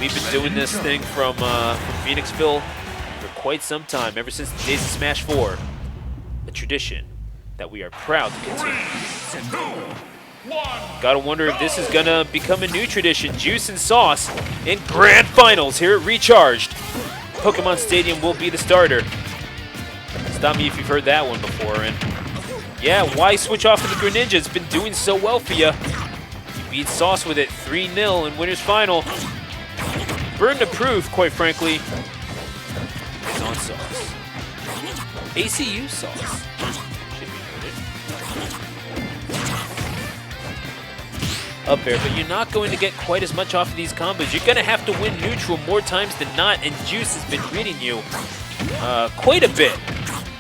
We've been doing this thing from Phoenixville for quite some time, ever since the days of Smash 4. A tradition that we are proud to continue. Gotta wonder if this is gonna become a new tradition. Juice and Sauce in Grand Finals here at Recharged. Pokemon Stadium will be the starter. Stop me if you've heard that one before. And yeah, why switch off of the Greninja? It's been doing so well for you. You beat Sauce with it 3-0 in Winners Final. Burden of proof, quite frankly, is on Sauce. ACU Sauce. Should be noted. Up there, but you're not going to get quite as much off of these combos. You're going to have to win neutral more times than not, and Juice has been reading you quite a bit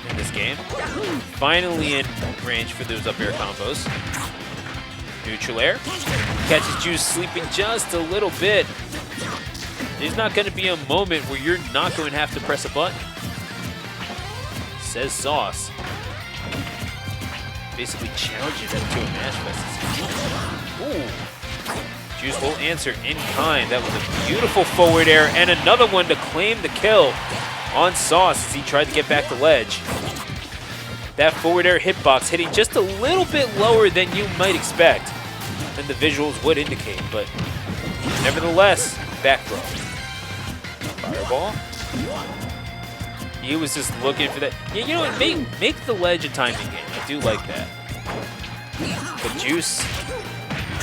in this game. Finally in range for those up air combos. Neutral air. Catches Juice sleeping just a little bit. There's not going to be a moment where you're not going to have to press a button. Says Sauce. Basically challenging him to a match fest. Ooh. Juice will answer in kind. That was a beautiful forward air and another one to claim the kill on Sauce as he tried to get back the ledge. That forward air hitbox hitting just a little bit lower than you might expect, than the visuals would indicate, but nevertheless, back throw. Fireball. He was just looking for that. Yeah, you know what? Make the ledge a timing game. I do like that. But Juice,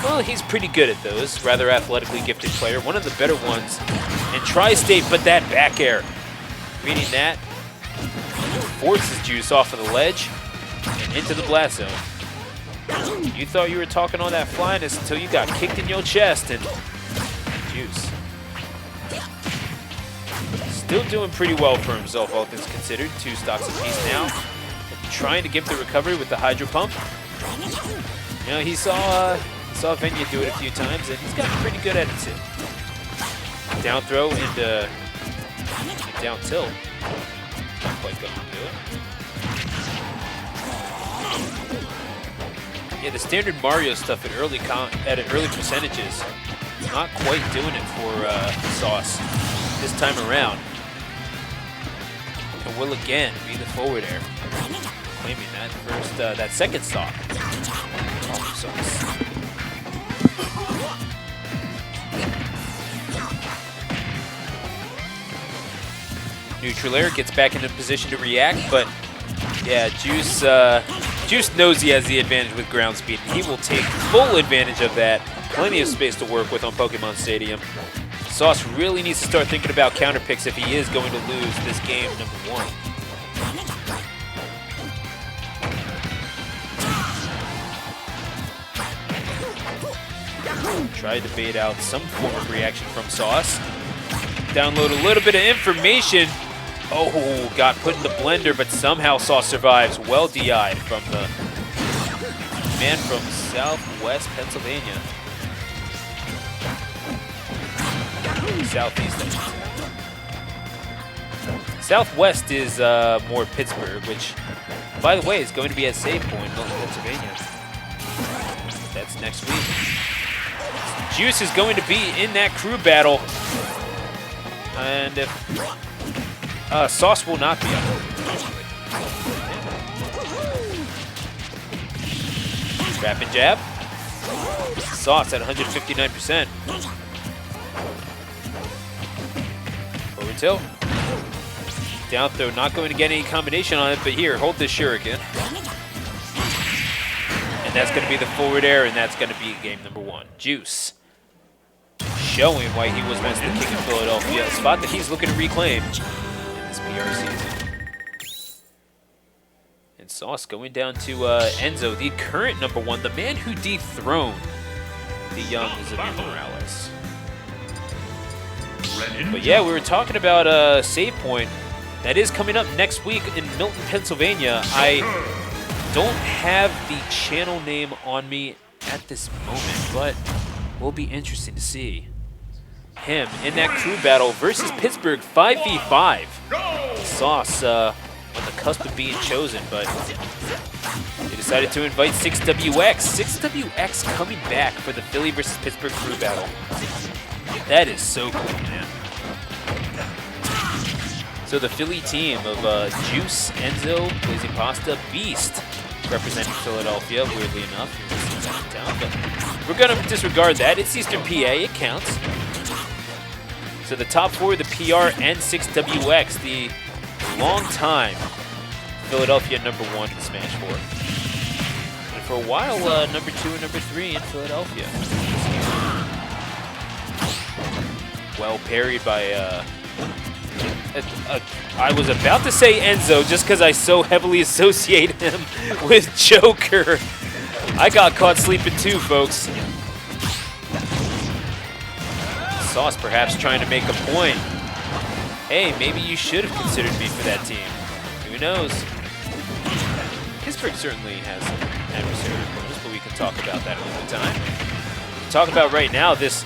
well, he's pretty good at those. Rather athletically gifted player. One of the better ones in Tri-State, but that back air. Reading that forces Juice off of the ledge and into the blast zone. You thought you were talking all that flyness until you got kicked in your chest, and Juice still doing pretty well for himself, all things considered. 2 stocks apiece now. Trying to give the recovery with the Hydro Pump. You know, he saw Venya do it a few times, and he's gotten pretty good at it too. Down throw and down tilt. Not quite going to do it. Yeah, the standard Mario stuff at early percentages, not quite doing it for Sauce this time around. And will again be the forward air, claiming that first, that second stock. Sauce. Neutral air gets back into position to react, but yeah, Juice knows he has the advantage with ground speed. He will take full advantage of that. Plenty of space to work with on Pokemon Stadium. Sauce really needs to start thinking about counter picks if he is going to lose this game number 1. Tried to bait out some form of reaction from Sauce. Download a little bit of information. Oh, got put in the blender, but somehow Sauce survives. Well DI'd from the man from Southwest Pennsylvania. Southeast. Southwest is more Pittsburgh, which, by the way, is going to be at Save Point, Milton, Pennsylvania. That's next week. Juice is going to be in that crew battle, and if Sauce will not be up. Trap and jab. Sauce at 159%. Forward tilt. Down throw, not going to get any combination on it, but here, hold this shuriken. And that's going to be the forward air, and that's going to be game number 1. Juice showing why he was Master King in Philadelphia, a spot that he's looking to reclaim in this PR season. And Sauce going down to Enzo, the current number 1, the man who dethroned the young Xavier Morales. But yeah, we were talking about Save Point. That is coming up next week in Milton, Pennsylvania. I don't have the channel name on me at this moment, but will be interesting to see him in that crew battle versus Pittsburgh 5v5. Sauce on the cusp of being chosen, but they decided to invite 6WX. 6WX coming back for the Philly versus Pittsburgh crew battle. That is so cool, man. So the Philly team of Juice, Enzo, Blazing Pasta, Beast, representing Philadelphia, weirdly enough. Down, but we're going to disregard that. It's Eastern PA. It counts. So the top 4, the PR and 6WX, the long-time Philadelphia #1 in Smash 4. And for a while, #2 and #3 in Philadelphia. Well parried by, I was about to say Enzo just because I so heavily associate him with Joker. I got caught sleeping too, folks. Sauce perhaps trying to make a point. Hey, maybe you should have considered me for that team. Who knows? Pittsburgh certainly has some adversarial opponents, but we can talk about that another time. Talk about right now this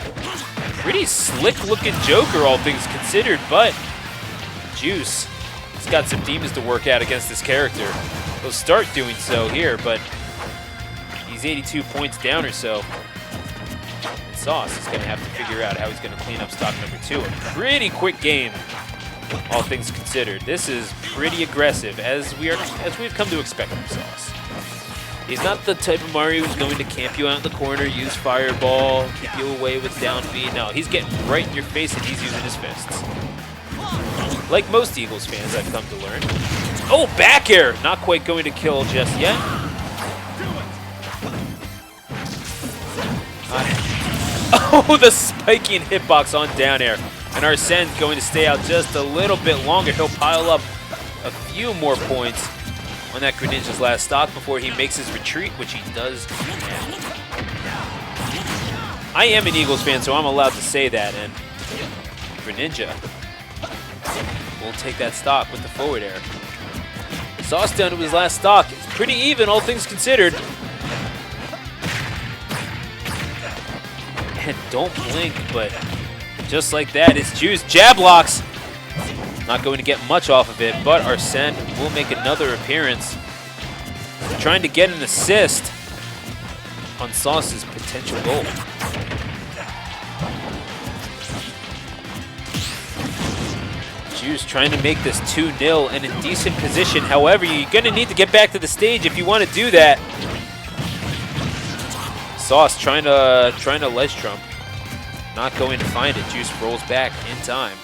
pretty slick-looking Joker, all things considered, but Juice has got some demons to work out against this character. He'll start doing so here, but he's 82 points down or so. Sauce is going to have to figure out how he's going to clean up stock #2. A pretty quick game, all things considered. This is pretty aggressive, as we've come to expect from Sauce. He's not the type of Mario who's going to camp you out in the corner, use Fireball, keep you away with down B. No, he's getting right in your face and he's using his fists. Like most Eagles fans, I've come to learn. Oh, back air! Not quite going to kill just yet. Oh, the spiking hitbox on down air. And Arsene's going to stay out just a little bit longer. He'll pile up a few more points on that Greninja's last stock before he makes his retreat, which he does. I am an Eagles fan, so I'm allowed to say that. And Greninja will take that stock with the forward air. Sauce down to his last stock. It's pretty even, all things considered. And don't blink, but just like that, it's Juice. Jab locks. Not going to get much off of it, but Arsene will make another appearance. Trying to get an assist on Sauce's potential goal. Juice trying to make this 2-0 and in decent position. However, you're going to need to get back to the stage if you want to do that. Sauce trying to ledge trump. Not going to find it. Juice rolls back in time.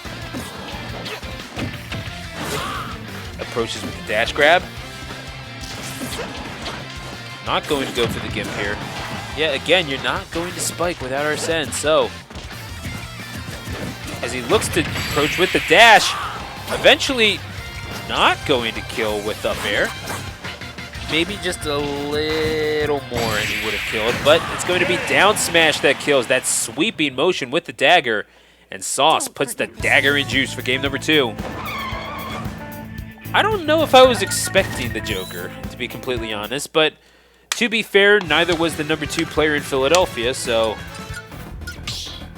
Approaches with the dash grab. Not going to go for the gimp here. Yeah, again, you're not going to spike without Arsene. So, as he looks to approach with the dash, eventually not going to kill with up air. Maybe just a little more and he would have killed, but it's going to be down smash that kills. That sweeping motion with the dagger, and Sauce puts the dagger in Juice for game #2. I don't know if I was expecting the Joker, to be completely honest, but to be fair, neither was the #2 player in Philadelphia, so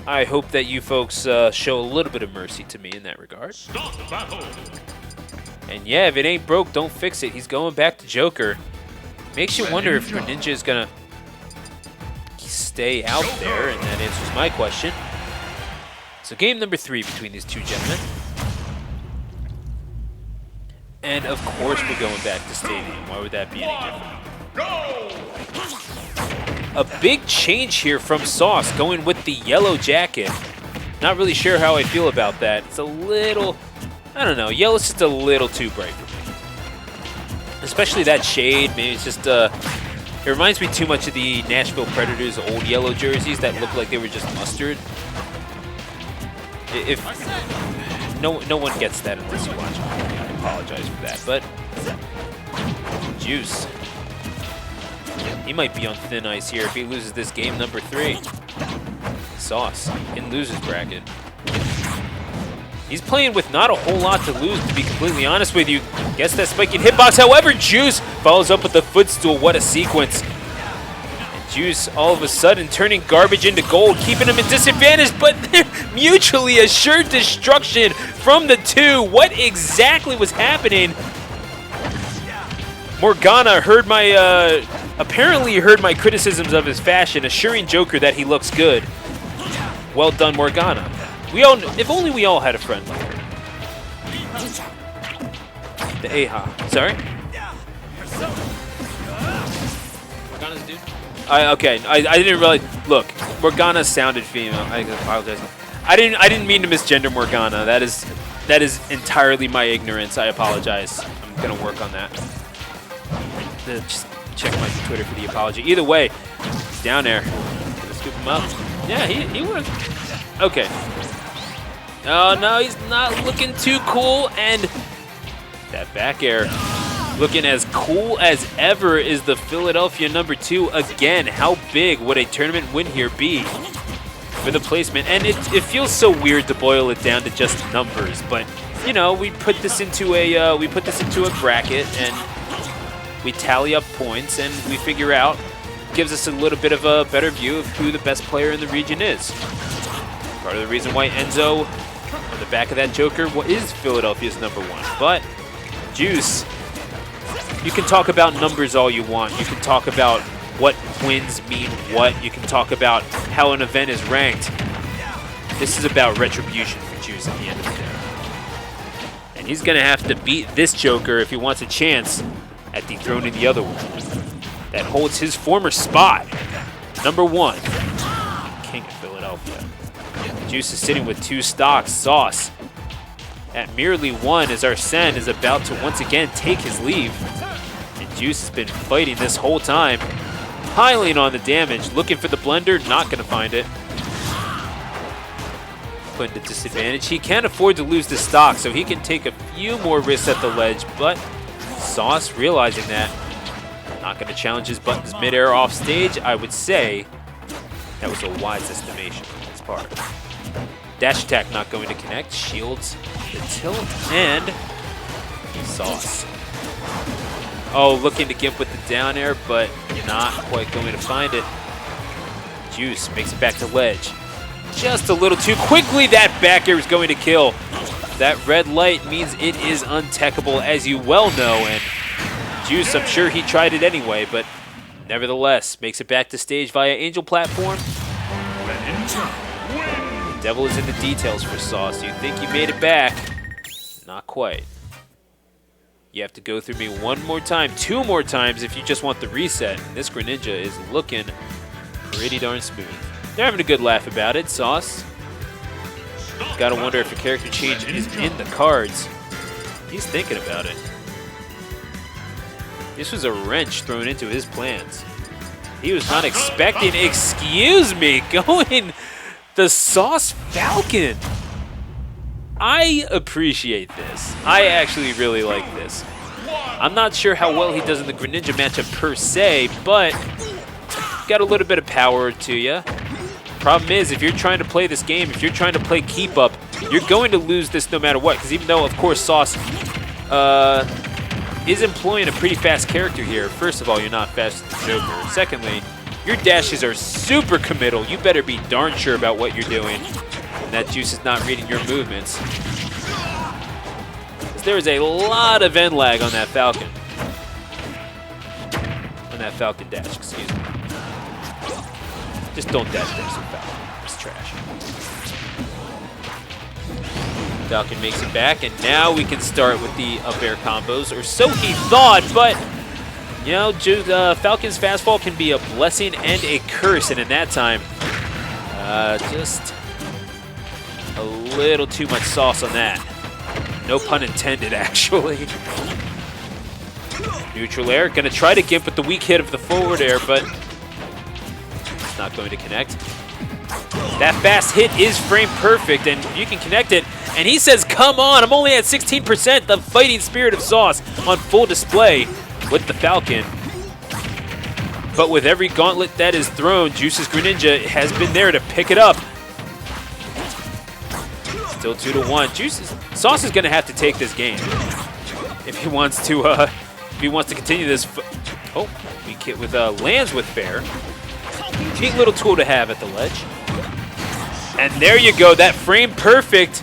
I hope that you folks show a little bit of mercy to me in that regard. And yeah, if it ain't broke, don't fix it. He's going back to Joker. Makes you wonder if Greninja is going to stay out there, and that answers my question. So game #3 between these two gentlemen. And of course we're going back to Stadium. Why would that be any different? A big change here from Sauce, going with the yellow jacket. Not really sure how I feel about that. It's a little... I don't know, yellow's just a little too bright for me. Especially that shade, maybe it's just, it reminds me too much of the Nashville Predators old yellow jerseys that look like they were just mustard. If no one gets that unless you watch it, I apologize for that, but Juice. He might be on thin ice here if he loses this game #3. Sauce in losers bracket. He's playing with not a whole lot to lose, to be completely honest with you. Gets that spiking hitbox. However, Juice follows up with the footstool. What a sequence. And Juice, all of a sudden, turning garbage into gold, keeping him in disadvantage, but mutually assured destruction from the two. What exactly was happening? Morgana heard my, apparently heard my criticisms of his fashion, assuring Joker that he looks good. Well done, Morgana. If only we all had a friend like her. The Aha. Sorry? Morgana's a dude? Okay, I didn't realize. Look, Morgana sounded female. I apologize. I didn't mean to misgender Morgana. That is entirely my ignorance. I apologize. I'm gonna work on that. Just check my Twitter for the apology. Either way, he's down there. Gonna scoop him up. Yeah, he was. Okay. Oh no, he's not looking too cool, and that back air looking as cool as ever is the Philadelphia #2. Again, how big would a tournament win here be for the placement? And it feels so weird to boil it down to just numbers, but you know, we put this into a bracket and we tally up points and we figure out, gives us a little bit of a better view of who the best player in the region is. Part of the reason why Enzo on the back of that Joker is Philadelphia's #1. But Juice, you can talk about numbers all you want. You can talk about what wins mean what. You can talk about how an event is ranked. This is about retribution for Juice at the end of the day. And he's going to have to beat this Joker if he wants a chance at dethroning the other one. That holds his former spot. #1, King of Philadelphia. Juice is sitting with 2 stocks. Sauce at merely 1 as Arsene is about to once again take his leave. And Juice has been fighting this whole time, piling on the damage, looking for the blender, not going to find it. Put at a disadvantage. He can't afford to lose the stock, so he can take a few more risks at the ledge, but Sauce realizing that, not going to challenge his buttons mid-air off stage. I would say that was a wise estimation on his part. Dash attack not going to connect. Shields the tilt, and Sauce. Oh, looking to gimp with the down air, but not quite going to find it. Juice makes it back to ledge. Just a little too quickly. That back air is going to kill. That red light means it is untechable, as you well know, and Juice, I'm sure he tried it anyway, but nevertheless, makes it back to stage via Angel platform. The devil is in the details for Sauce. You think you made it back? Not quite. You have to go through me 1 more time, 2 more times if you just want the reset. And this Greninja is looking pretty darn smooth. They're having a good laugh about it, Sauce. Gotta wonder if a character change is in the cards. He's thinking about it. This was a wrench thrown into his plans. He was not expecting, excuse me, going the Sauce Falcon. I appreciate this. I actually really like this. I'm not sure how well he does in the Greninja matchup per se, but got a little bit of power to you. Problem is, if you're trying to play this game, if you're trying to play keep up, you're going to lose this no matter what. Because even though, of course, Sauce is employing a pretty fast character here. First of all, you're not fast as the Joker. Secondly, your dashes are super committal. You better be darn sure about what you're doing. And that Juice is not reading your movements. There is a lot of end lag on that Falcon. On that Falcon dash, excuse me. Just don't dash dash with Falcon. It's trash. Falcon makes it back, and now we can start with the up air combos, or so he thought, but you know, Falcon's fastball can be a blessing and a curse, and in that time, just a little too much sauce on that. No pun intended, actually. Neutral air, gonna try to gimp with the weak hit of the forward air, but it's not going to connect. That fast hit is frame perfect, and you can connect it. And he says, come on, I'm only at 16%. The fighting spirit of Sauce on full display with the Falcon. But with every gauntlet that is thrown, Juice's Greninja has been there to pick it up. Still 2-1. Sauce is going to have to take this game if he wants to continue this. Oh, weak hit with lands with fair. Neat little tool to have at the ledge. And there you go, that frame perfect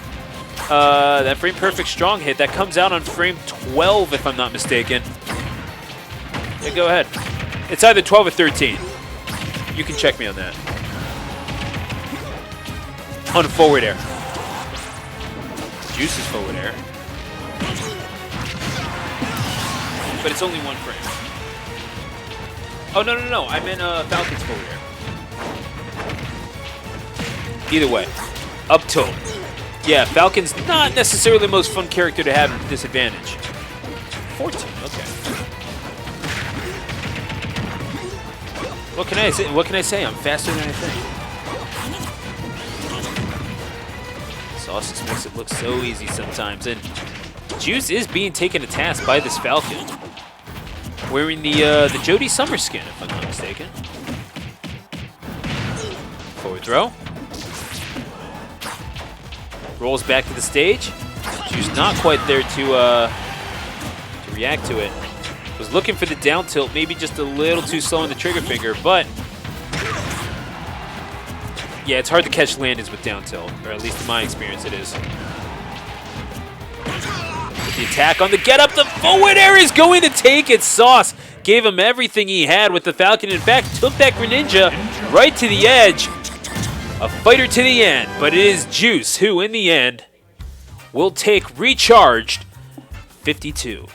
strong hit that comes out on frame 12, if I'm not mistaken. Yeah, go ahead. It's either 12 or 13. You can check me on that. on forward air. Juice's forward air. But it's only one frame. Oh, no. I meant Falcon's forward air. Either way. Up tilt. Yeah, Falcon's not necessarily the most fun character to have at disadvantage. 14, okay. What can I say? I'm faster than I think. Sauce just makes it look so easy sometimes, and Juice is being taken to task by this Falcon. Wearing the Jody Summer skin, if I'm not mistaken. Forward throw. Rolls back to the stage. Juice not quite there to react to it. Was looking for the down tilt, maybe just a little too slow on the trigger finger, but yeah, it's hard to catch landings with down tilt, or at least in my experience it is. With the attack on the get up, the forward air is going to take it. Sauce gave him everything he had with the Falcon. In fact, took that Greninja right to the edge. A fighter to the end, but it is Juice who, in the end, will take Recharged 52.